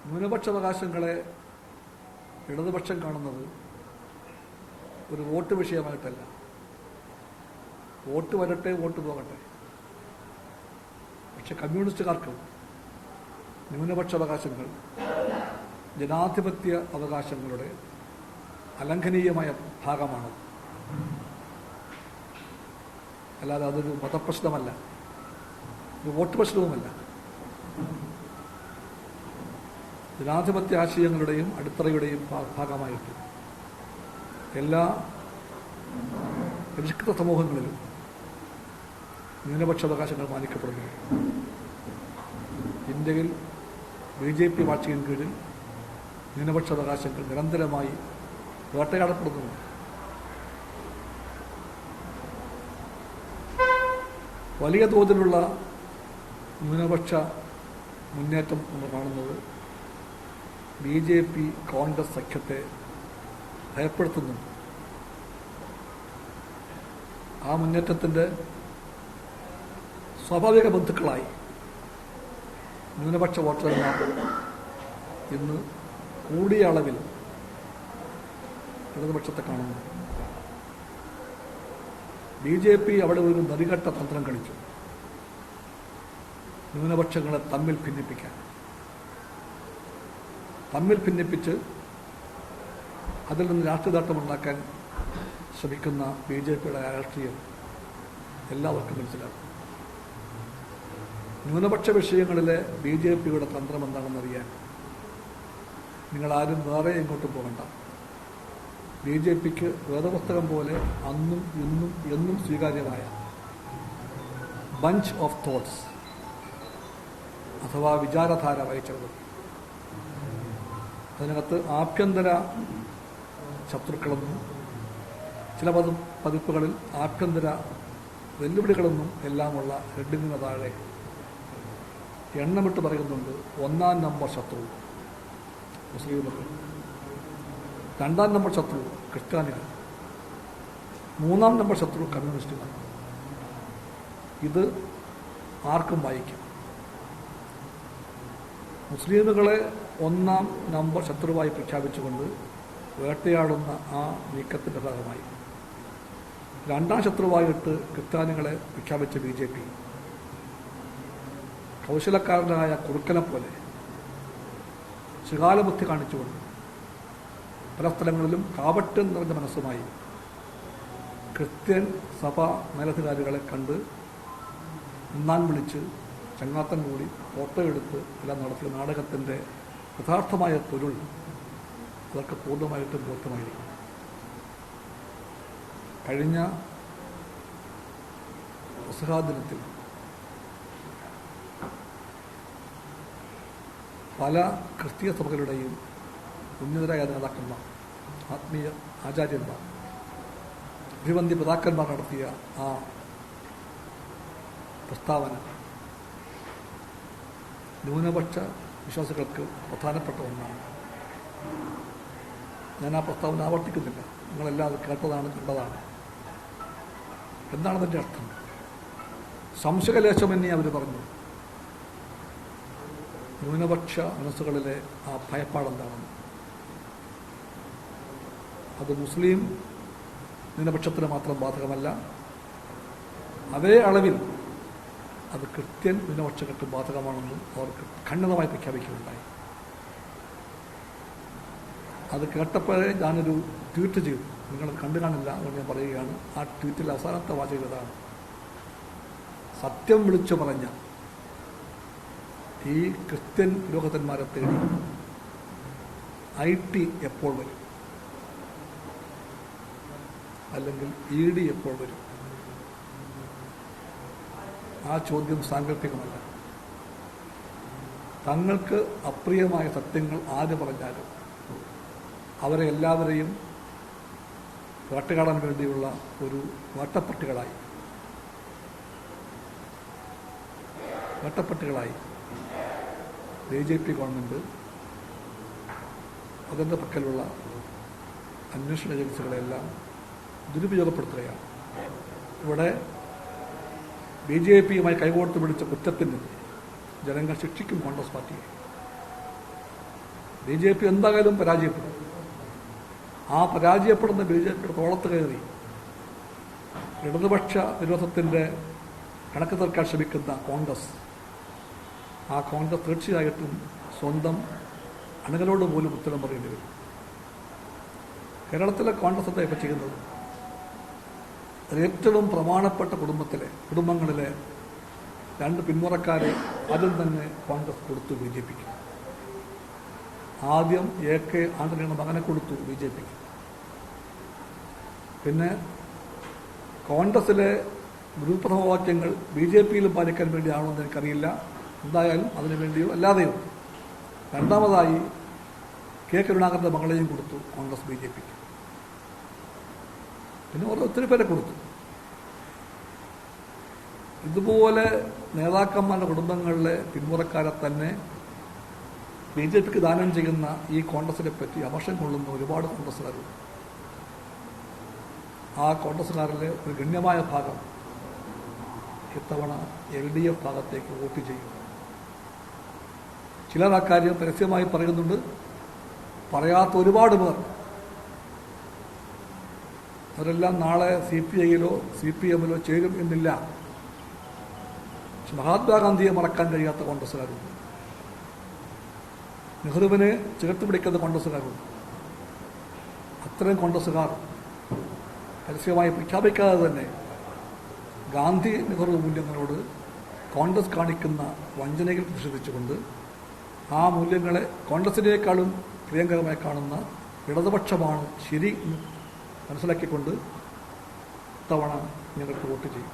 ന്യൂനപക്ഷാവകാശങ്ങളെ ഇടതുപക്ഷം കാണുന്നത് ഒരു വോട്ട് വിഷയമായിട്ടല്ല. വോട്ട് വരട്ടെ, വോട്ട് പോകട്ടെ. പക്ഷെ കമ്മ്യൂണിസ്റ്റുകാർക്ക് ന്യൂനപക്ഷാവകാശങ്ങൾ ജനാധിപത്യ അവകാശങ്ങളുടെ അലംഘനീയമായ ഭാഗമാണ്. അല്ലാതെ അതൊരു മതപ്രശ്നമല്ല, ഒരു വോട്ട് പ്രശ്നവുമല്ല. ജനാധിപത്യ ആശയങ്ങളുടെയും അടിത്തറയുടെയും ഭാഗമായിട്ട് എല്ലാ പരിഷ്കൃത സമൂഹങ്ങളിലും ന്യൂനപക്ഷാവകാശങ്ങൾ മാനിക്കപ്പെടുന്നു. ഇന്ത്യയിൽ BJP വാഴ്ചയ്ക്ക് കീഴിൽ ന്യൂനപക്ഷാവകാശങ്ങൾ നിരന്തരമായി വേട്ടയാടപ്പെടുന്നു. വലിയ തോതിലുള്ള ന്യൂനപക്ഷ മുന്നേറ്റം നമ്മൾ കാണുന്നത് BJP കോൺഗ്രസ് സഖ്യത്തെ ഭയപ്പെടുത്തുന്നുണ്ട്. ആ മുന്നേറ്റത്തിന്റെ സ്വാഭാവിക ബന്ധുക്കളായി ന്യൂനപക്ഷ വോട്ടർമാർ ഇന്ന് കൂടിയ അളവിൽ ഇടതുപക്ഷത്തെ കാണുന്നു. BJP അവിടെ ഒരു നെറികെട്ട തന്ത്രം കളിച്ചു, ന്യൂനപക്ഷങ്ങളെ തമ്മിൽ ഭിന്നിപ്പിച്ച് അതിൽ നിന്ന് രാഷ്ട്രീയ നേട്ടമുണ്ടാക്കാൻ ശ്രമിക്കുന്ന BJPയുടെ രാഷ്ട്രീയം എല്ലാവർക്കും മനസ്സിലാക്കും. ന്യൂനപക്ഷ വിഷയങ്ങളിലെ BJPയുടെ തന്ത്രം എന്താണെന്നറിയാൻ നിങ്ങളാരും വേറെ എങ്ങോട്ടും പോകണ്ട. BJPക്ക് വേദപുസ്തകം പോലെ അന്നും ഇന്നും എന്നും സ്വീകാര്യമായ ബഞ്ച് ഓഫ് തോട്ട്സ് അഥവാ വിചാരധാര വായിച്ചത്. അതിനകത്ത് ആഭ്യന്തര ശത്രുക്കളെന്നും ചില പതിപ്പുകളിൽ ആഭ്യന്തര വെല്ലുവിളികളെന്നും എല്ലാമുള്ള ഹെഡിങ്ങിന് താഴെ എണ്ണമിട്ട് പറയുന്നുണ്ട്. 1-ാം നമ്പർ ശത്രു മുസ്ലിംകൾ, 2-ാം നമ്പർ ശത്രു ക്രിസ്ത്യാനികൾ, 3-ാം നമ്പർ ശത്രു കമ്മ്യൂണിസ്റ്റുകൾ. ഇത് ആർക്കും വായിക്കാം. മുസ്ലിമുകളെ 1-ാം നമ്പർ ശത്രുവായി പ്രഖ്യാപിച്ചുകൊണ്ട് വേട്ടയാടുന്ന ആ നീക്കത്തിന്റെ ഭാഗമായി 2-ാം ശത്രുവായിട്ട് ക്രിസ്ത്യാനികളെ പ്രഖ്യാപിച്ച BJP കൗശലക്കാരനായ കുറുക്കനെ പോലെ ശികാലബുദ്ധി കാണിച്ചുകൊണ്ട് പല സ്ഥലങ്ങളിലും കാപട്യം നിറഞ്ഞ മനസ്സുമായി ക്രിസ്ത്യൻ സഭാ മേലധികാരികളെ കണ്ട് ഉണ്ണാൻ വിളിച്ച് ചങ്ങാത്തം കൂടി ഫോട്ടോ എടുത്ത് എല്ലാം നടത്തിയ നാടകത്തിന്റെ യഥാർത്ഥമായ പൊരുൾ അതൊക്കെ പൂർണ്ണമായിട്ടും ബോധ്യമായിരിക്കും. കഴിഞ്ഞ പെസഹാ ദിനത്തിൽ പല ക്രിസ്തീയ സഭകളുടെയും ഉന്നതരായ നേതാക്കന്മാർ, ആത്മീയ ആചാര്യന്മാർ, അഭിവന്ദ്യ പിതാക്കന്മാർ നടത്തിയ ആ പ്രസ്താവന ന്യൂനപക്ഷ വിശ്വാസികൾക്ക് പ്രധാനപ്പെട്ട ഒന്നാണ്. ഞാൻ ആ പ്രസ്താവന ആവർത്തിക്കുന്നില്ല, നിങ്ങളെല്ലാം അത് കേട്ടതാണ്, കണ്ടതാണ്. എന്താണ് അതിൻ്റെ അർത്ഥം? സംശയലേശമെന്നേ അവർ പറഞ്ഞു. ന്യൂനപക്ഷ മനസ്സുകളിലെ ആ ഭയപ്പാടെന്താണെന്ന്. അത് മുസ്ലിം ന്യൂനപക്ഷത്തിന് മാത്രം ബാധകമല്ല, അതേ അളവിൽ അത് ക്രിസ്ത്യൻ ന്യൂനപക്ഷങ്ങൾക്ക് ബാധകമാണെന്നും അവർക്ക് ഖണ്ഡിതമായി പ്രഖ്യാപിക്കുകയുണ്ടായി. അത് കേട്ടപ്പോഴേ ഞാനൊരു ട്വീറ്റ് ചെയ്തു. നിങ്ങളത് കണ്ടു കാണില്ല എന്ന് ഞാൻ പറയുകയാണ്. ആ ട്വീറ്റിൽ അവസാനത്തെ വാചകം ഇതാണ്: സത്യം വിളിച്ചു പറഞ്ഞ ഈ ക്രിസ്ത്യൻ പുരോഹിതന്മാരെ തേടി IT എപ്പോൾ വരും, അല്ലെങ്കിൽ ED എപ്പോൾ വരും? ആ ചോദ്യം സാങ്കല്പികമല്ല. തങ്ങൾക്ക് അപ്രിയമായ സത്യങ്ങൾ ആര് പറഞ്ഞാലും അവരെ എല്ലാവരെയും വേട്ടയാടാൻ വേണ്ടിയുള്ള ഒരു വേട്ടപ്പട്ടികളായി BJP ഗവൺമെൻറ് അതിൻ്റെ പക്കലുള്ള അന്വേഷണ ഏജൻസികളെല്ലാം ദുരുപയോഗപ്പെടുത്തുകയാണ്. ഇവിടെ BJPയുമായി കൈകോർത്ത് പിടിച്ച കുറ്റത്തിന് ജനങ്ങൾ ശിക്ഷിക്കും കോൺഗ്രസ് പാർട്ടിയെ. BJP എന്തായാലും പരാജയപ്പെടും. ആ പരാജയപ്പെടുന്ന BJPയുടെ തോളത്ത് കയറി ഇടതുപക്ഷ വിരോധത്തിൻ്റെ കണക്ക് തീർക്കാൻ ശ്രമിക്കുന്ന കോൺഗ്രസ് തീർച്ചയായിട്ടും സ്വന്തം അണികളോട് പോലും ഉത്തരം പറയേണ്ടി വരും. കേരളത്തിലെ കോൺഗ്രസ് എന്താ ഇപ്പോൾ ചെയ്യുന്നത്? ഏറ്റവും പ്രമാണപ്പെട്ട കുടുംബങ്ങളിലെ 2 പിന്മുറക്കാരെ ആദ്യം തന്നെ കോൺഗ്രസ് കൊടുത്തു BJPക്ക്. ആദ്യം AK ആന്റണിയുടെ മകനെ കൊടുത്തു BJPക്ക്. പിന്നെ കോൺഗ്രസിലെ ഗ്രൂപ്പ് സമവാക്യങ്ങൾ BJPയിലും പാലിക്കാൻ വേണ്ടിയാണോ എന്ന് എനിക്കറിയില്ല. എന്തായാലും അതിനു വേണ്ടിയോ അല്ലാതെയോ. രണ്ടാമതായി കരുണാകരൻ്റെ മകളെയും കൊടുത്തു കോൺഗ്രസ് BJPക്ക്. പിന്നെ ഒത്തിരി പേരെ കൊടുത്തു. ഇതുപോലെ നേതാക്കന്മാരുടെ കുടുംബങ്ങളിലെ പിന്മുറക്കാരെ തന്നെ BJPക്ക് ദാനം ചെയ്യുന്ന ഈ കോൺഗ്രസിനെ പറ്റി അമർഷം കൊള്ളുന്ന ഒരുപാട് കോൺഗ്രസ്സുകാരുണ്ട്. ആ കോൺഗ്രസ്സുകാരിലെ ഒരു ഗണ്യമായ ഭാഗം ഇത്തവണ LDF ഭാഗത്തേക്ക് വോട്ട് ചെയ്യും. ചിലർ അക്കാര്യം പരസ്യമായി പറയുന്നുണ്ട്. പറയാത്ത ഒരുപാട് പേർ അവരെല്ലാം നാളെ CPIയിലോ CPMലോ ചേരും എന്നില്ല. മഹാത്മാഗാന്ധിയെ മറക്കാൻ കഴിയാത്ത കോൺഗ്രസ്സുകാരുണ്ട്. നെഹ്റുവിനെ ചേർത്ത് പിടിക്കുന്ന കോൺഗ്രസ്സുകാരുണ്ട്. അത്തരം കോൺഗ്രസ്സുകാർ പരസ്യമായി പ്രഖ്യാപിക്കാതെ തന്നെ ഗാന്ധി നെഹ്റു മൂല്യങ്ങളോട് കോൺഗ്രസ് കാണിക്കുന്ന വഞ്ചനയിൽ പ്രതിഷേധിച്ചുകൊണ്ട് ആ മൂല്യങ്ങളെ കോൺഗ്രസിനേക്കാളും പ്രിയങ്കരമായി കാണുന്ന ഇടതുപക്ഷമാണ് ശരി എന്ന് മനസ്സിലാക്കിക്കൊണ്ട് തവണ ഞങ്ങൾക്ക് വോട്ട് ചെയ്യും.